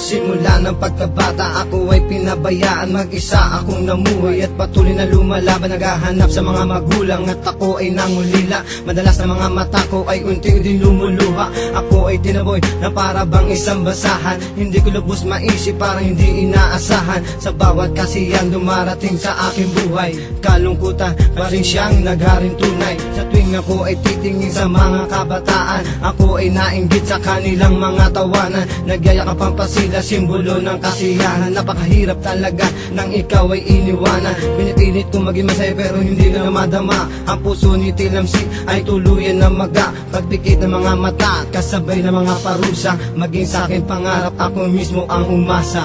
Simula ng pagkabata ako ay pinabayaan, mag-isa akong namuhay at patuloy na lumalaban, naghahanap sa mga magulang at ako ay nangulila. Madalas na mga mata ko ay unti-unti lumuluha. Ako ay tinaboy na para bang isang basahan. Hindi ko lubos maisip, parang hindi inaasahan. Sa bawat kasiyan dumarating sa aking buhay, kalungkutan pa rin siyang nagharing tunay. Sa tuwing ako ay titingin sa mga kabataan, ako ay nainggit sa kanilang mga tawanan. Nagyayakapan pa sila, simbolo ng kasiyahan. Napakahirap talaga nang ikaw ay iniwanan. Pinipilit kong maging masaya pero hindi ko na madama. Ang puso ni Tilamsi ay tuluyan na maga. Pagpikit ng mga mata, kasabay ng mga parusa. Maging sa akin pangarap, ako mismo ang umasa.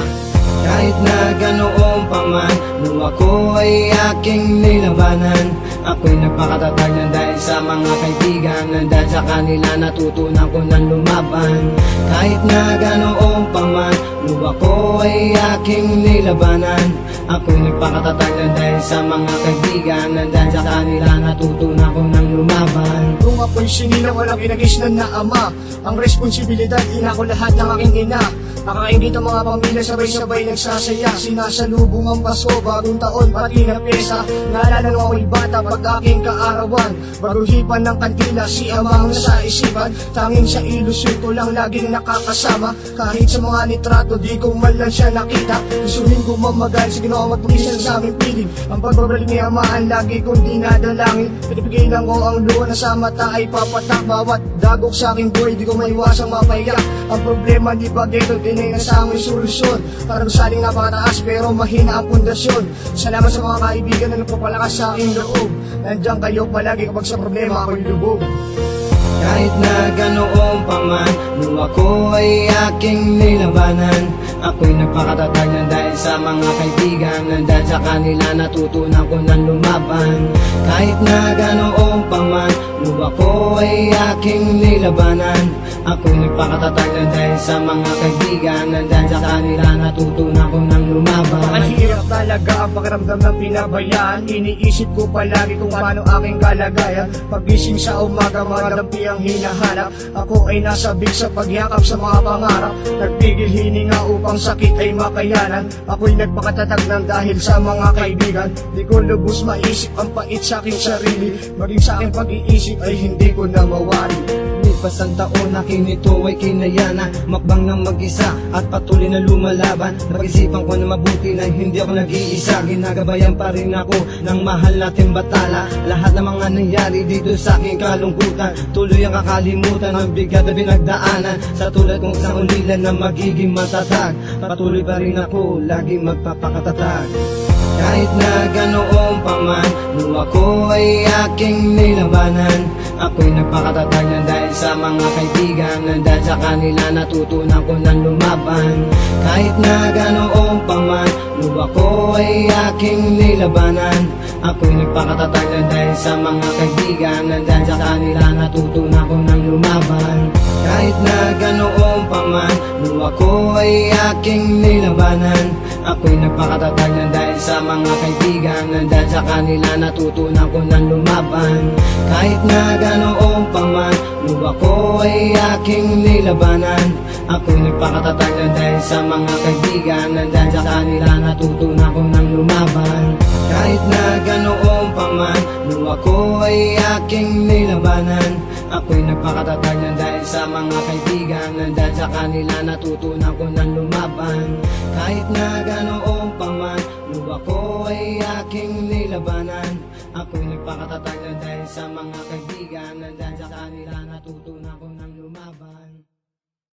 Kahit na ganoon pa man, nung ako ay aking nilabanan, ako'y nagpakatatag na dahil sa mga kaibigan. Dahil sa kanila natutunan ko ng lumaban. Kahit na ganoon pa man, nung ako ay aking nilabanan, ako'y nagpakatatag na dahil sa mga kaibigan. Dahil sa kanila natutunan ko ng lumaban. Kung ako'y sinila, walang pinagisnan na ama. Ang responsibilidad, inako lahat ng aking ina. Nakaingit ang mga pamilya, sabay-sabay nagsasaya. Sinasalubong ang Pasko, bagong taon, pati na pyesa. Naalala nung ako'y bata, pag aking kaarawan, baruhipan ng kandila, si amang nasa isipan. Tanging sa ilusyon ko lang laging nakakasama. Kahit sa mga nitrato, di ko man lang siya nakita. Gustuhin ko mamagal, sige na ako magpulisan sa aming piling. Ang pagbabalik ni amaan, lagi kong dinadalangin. Pinipigilan ko ang luha na sa mata ay papatak. Bawat dagok sa aking buhay, di ko maiwasang mapayak. Ang problema di bageto, dinay na sa aming solusyon. Parang saling napakataas pero mahina ang pundasyon. Salamat sa mga kaibigan na nagpapalakas sa aking loob. Nandiyan kayo palagi kapag sa problema ako'y lubog. Kahit na ganoon pa man, nung ako ay aking nilabanan, ako'y nagpakatatag na dahil sa mga kaibigan. Dahil sa kanila natutunan ko ng lumaban. Kahit na ganoon pa man, nung ako ay aking nilabanan, ako'y nagpakatatag na dahil sa mga kaibigan. Dahil sa kanila natutunan ko ng lumaban. Ang hirap talaga ang pakiramdam ng pinabayaan. Iniisip ko palagi kung paano aking kalagayan. Pagising sa umaga, madampi ang hinahanap. Ako ay nasabik sa pagyakap sa mga pangarap. Nagpigil hininga upang sakit ay makayanan. Ako'y nagpakatatag ng dahil sa mga kaibigan. Di ko lubos maisip ang pait sa aking sarili. Maging sa aking pag-iisip ay hindi ko na mawari. Lipas ang taon, aking nito ay kinayana. Makbang ng mag-isa at patuloy na lumalaban. Napag-isipan ko na mabuti na hindi ako nag-iisa. Ginagabayan pa rin ako ng mahal nating batala. Lahat ng mga nangyari dito sa aking kalungkutan, tuloy ang kakalimutan ng bigat na pinagdaanan. Sa tulad kong isang ulilan na magiging matatag, patuloy pa rin ako laging magpapakatatag. Kahit na ganoon pa man, nung ako ay aking nilabanan, ako'y nagpakatatag na dahil sa mga kaibigan. Dahil sa kanila natutunan ko ng lumaban. Kahit na ganoon pa man, nung ako ay aking nilabanan, ako'y nagpakatatag na dahil sa mga kaibigan. Dahil sa kanila natutunan ko ng lumaban. Kahit na ganoon pa man, nung ako ay aking nilabanan, ako'y nagpakatatag na dahil sa mga kaibigan. Dahil sa kanila natutunan ko ng lumaban. Kahit na ganoon pa man, nung ako ay aking nilabanan, ako'y nagpakatatag na dahil sa mga kaibigan. Dahil sa kanila natutunan ko ng lumaban. Kahit na ganoon pa man, nung ako ay aking nilabanan, ako'y nagpakatatag na dahil sa mga kaibigan. Dahil sa kanila natutunan ko ng lumaban. Kahit na ganoon pa man, nung ako ay aking nilabanan, ako'y nagpakatatag na dahil sa mga kaibigan. Dahil sa kanila natutunan ko ng